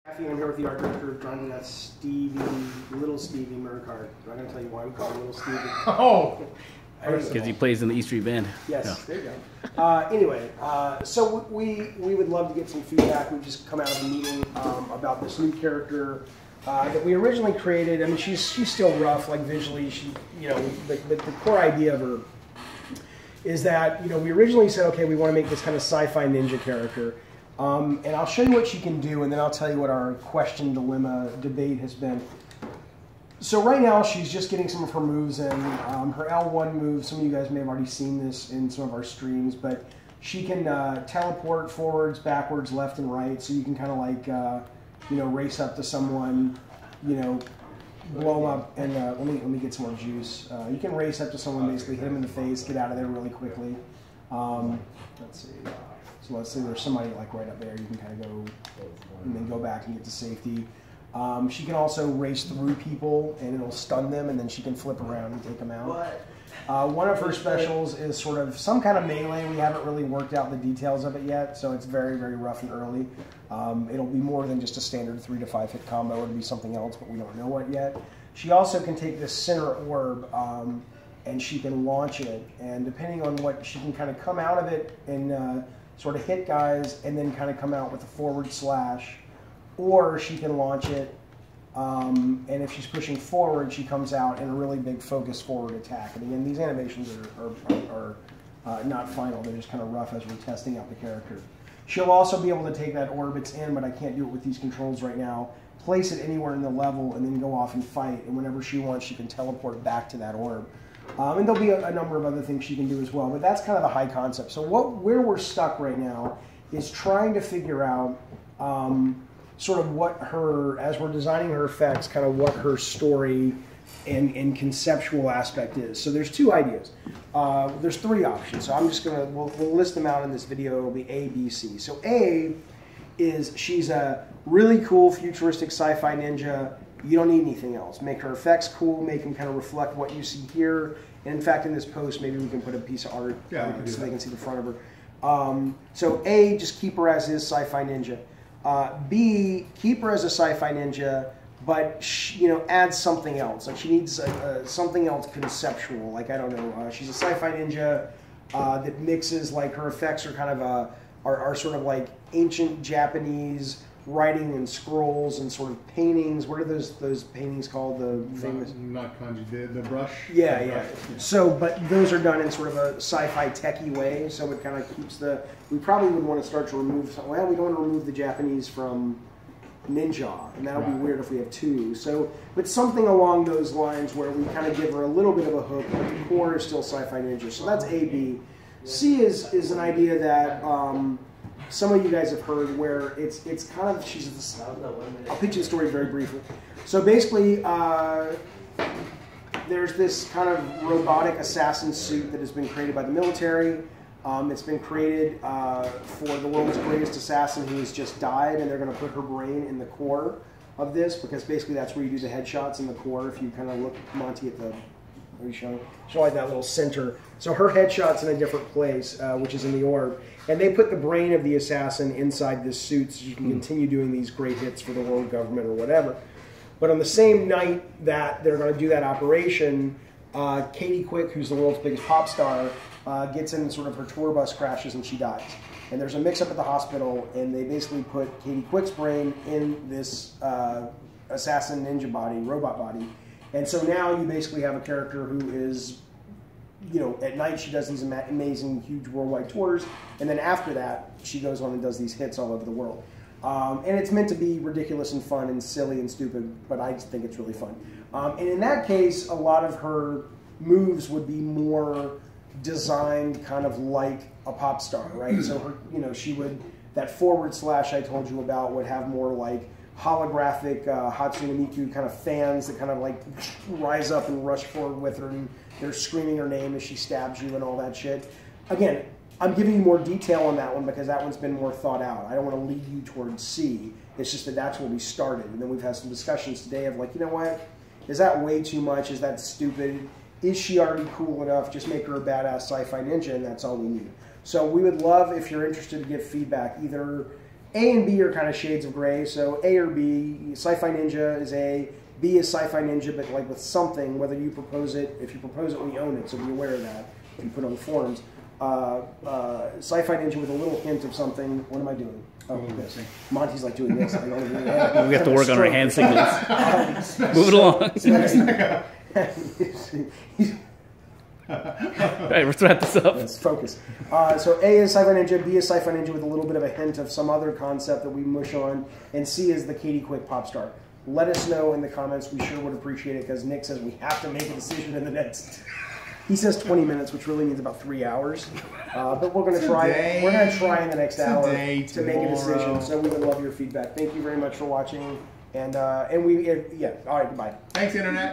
Jaffe, and I'm here with the art director of drawing. That's Stevie, little Stevie Mercard. I'm not going to tell you why I'm calling Little Stevie. Oh! Because he plays in the E Street Band. Yes, No. there you go. Anyway, so we would love to get some feedback. We've just come out of a meeting about this new character that we originally created. I mean, she's still rough, like visually. She, you know, the core idea of her is that, you know, we originally said, okay, we want to make this kind of sci-fi ninja character. And I'll show you what she can do, and then I'll tell you what our question, dilemma, debate has been. So right now, she's just getting some of her moves in. Her L1 move, some of you guys may have already seen this in some of our streams, but she can teleport forwards, backwards, left, and right, so you can kind of like, you know, race up to someone, you know, blow them up, and let me get some more juice. You can race up to someone, basically hit them in the face, get out of there really quickly. Let's see. So let's say there's somebody like right up there. You can kind of go and then go back and get to safety. She can also race through people and it'll stun them, and then she can flip around and take them out. One of her specials is sort of some kind of melee. We haven't really worked out the details of it yet, so it's very, very rough and early. It'll be more than just a standard 3 to 5 hit combo. It'll be something else, but we don't know what yet. She also can take this center orb and she can launch it, and depending on what, she can kind of come out of it and sort of hit guys and then kind of come out with a forward slash, or she can launch it, and if she's pushing forward, she comes out in a really big focus forward attack. And again, these animations are not final. They're just kind of rough as we're testing out the character. She'll also be able to take that orb it's in, but I can't do it with these controls right now, place it anywhere in the level, and then go off and fight. And whenever she wants, she can teleport back to that orb. And there'll be a number of other things she can do as well, but that's kind of the high concept. So where we're stuck right now is trying to figure out sort of what her, as we're designing her effects, kind of what her story and conceptual aspect is. So there's two ideas. There's 3 options. So I'm just going to, we'll list them out in this video. It'll be A, B, C. So A is she's a really cool futuristic sci-fi ninja. You don't need anything else. Make her effects cool, make them kind of reflect what you see here. And in fact, in this post, maybe we can put a piece of art so they can see the front of her. So A, just keep her as is sci-fi ninja. B, keep her as a sci-fi ninja, but you know, add something else. Like she needs something else conceptual. Like, I don't know, she's a sci-fi ninja that mixes, like her effects are kind of are sort of like ancient Japanese writing and scrolls and sort of paintings. What are those paintings called? The famous, not kanji, the brush. Yeah, yeah. So, but those are done in sort of a sci-fi techie way. So it kind of keeps the. We probably would want to start to remove. Well, we don't want to remove the Japanese from ninja, and that'll be weird if we have 2. So, but something along those lines where we kind of give her a little bit of a hook, but the core is still sci-fi ninja. So that's A, B. C is an idea that. Some of you guys have heard where it's kind of, I'll pitch the story very briefly. So basically, there's this kind of robotic assassin suit that has been created by the military. It's been created for the world's greatest assassin who has just died, and they're going to put her brain in the core of this, because basically that's where you do the headshots in the core. If you kind of look, Monty, at the, what are you showing? Show like that little center. So her headshot's in a different place, which is in the orb. And they put the brain of the assassin inside this suit so you can continue doing these great hits for the world government or whatever. But on the same night that they're going to do that operation, Katy Quick, who's the world's biggest pop star, gets in, sort of her tour bus crashes and she dies. And there's a mix-up at the hospital, and they basically put Katy Quick's brain in this assassin ninja body, robot body. And so now you basically have a character who is, you know, at night she does these amazing, huge worldwide tours, and then after that, she goes on and does these hits all over the world. And it's meant to be ridiculous and fun and silly and stupid, but I just think it's really fun. And in that case, a lot of her moves would be more designed kind of like a pop star, right? So her, you know, she would, that forward slash I told you about would have more like holographic Hatsune Miku kind of fans that kind of like rise up and rush forward with her, and they're screaming her name as she stabs you and all that shit. Again, I'm giving you more detail on that one because that one's been more thought out. I don't want to lead you towards C. It's just that that's where we started. And then we've had some discussions today of like, you know what? Is that way too much? Is that stupid? Is she already cool enough? Just make her a badass sci-fi ninja, and that's all we need. So we would love, if you're interested, to give feedback. Either A and B are kind of shades of gray. So A or B, Sci-Fi Ninja is A, B is Sci-Fi Ninja, but like with something, whether you propose it, if you propose it, we own it, so be aware of that if you put it on the forums. Sci-Fi Ninja with a little hint of something. What am I doing? Oh, this. Monty's like doing this. I don't even We have to work on our hand signals. Move it along. All right, let's wrap this up. Let's focus. So A is Sci-Fi Ninja, B is Sci-Fi Ninja with a little bit of a hint of some other concept that we mush on, and C is the Katy Quick Pop Star. Let us know in the comments. We sure would appreciate it because Nick says we have to make a decision in the next. He says 20 minutes, which really means about 3 hours. But we're going to try. We're going to try in the next hour to make a decision. So we would love your feedback. Thank you very much for watching. And all right, goodbye. Thanks, Internet.